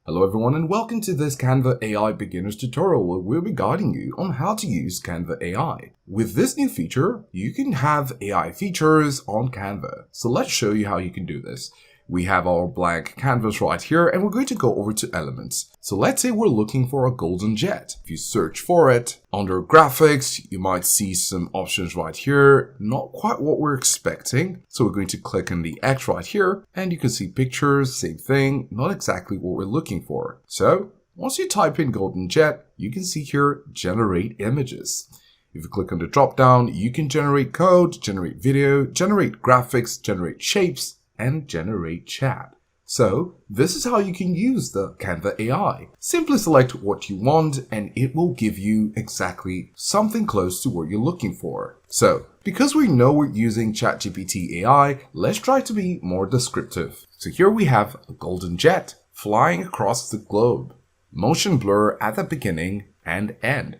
Hello everyone and welcome to this Canva AI beginners tutorial where we'll be guiding you on how to use Canva AI. With this new feature, you can have AI features on Canva. So let's show you how you can do this. We have our blank canvas right here and we're going to go over to elements. So let's say we're looking for a golden jet. If you search for it, under graphics, you might see some options right here. Not quite what we're expecting. So we're going to click on the X right here and you can see pictures, same thing, not exactly what we're looking for. So once you type in golden jet, you can see here, generate images. If you click on the drop down, you can generate code, generate video, generate graphics, generate shapes, and generate chat. So this is how you can use the Canva AI. Simply select what you want and it will give you exactly something close to what you're looking for. So because we know we're using ChatGPT AI, let's try to be more descriptive. So here we have a golden jet flying across the globe, motion blur at the beginning and end.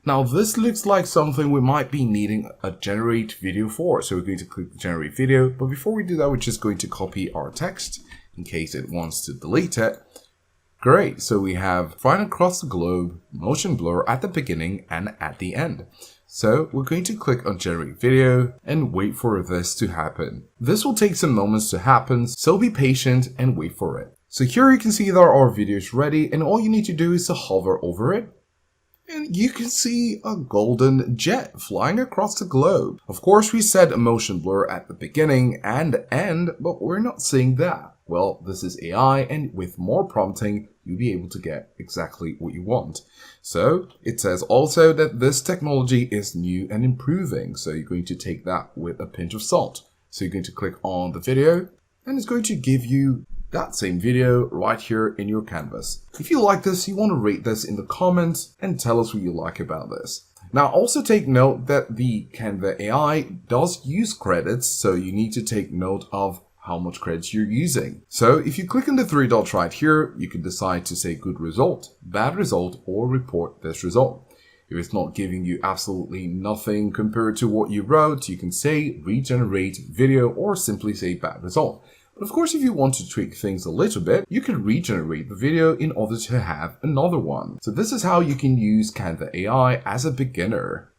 Now this looks like something we might be needing a generate video for. So we're going to click generate video. But before we do that, we're just going to copy our text in case it wants to delete it. Great. So we have flying across the globe, motion blur at the beginning and at the end. So we're going to click on generate video and wait for this to happen. This will take some moments to happen, so be patient and wait for it. So here you can see that our video is ready and all you need to do is to hover over it. And you can see a golden jet flying across the globe. Of course, we said a motion blur at the beginning and end, but we're not seeing that. Well, this is AI, and with more prompting, you'll be able to get exactly what you want. So it says also that this technology is new and improving. So you're going to take that with a pinch of salt. So you're going to click on the video, and it's going to give you that same video right here in your canvas. If you like this, you want to rate this in the comments and tell us what you like about this. Now also take note that the Canva AI does use credits, so you need to take note of how much credits you're using. So if you click on the three dots right here, you can decide to say good result, bad result, or report this result. If it's not giving you absolutely nothing compared to what you wrote, you can say regenerate video or simply say bad result. But of course, if you want to tweak things a little bit, you can regenerate the video in order to have another one. So this is how you can use Canva AI as a beginner.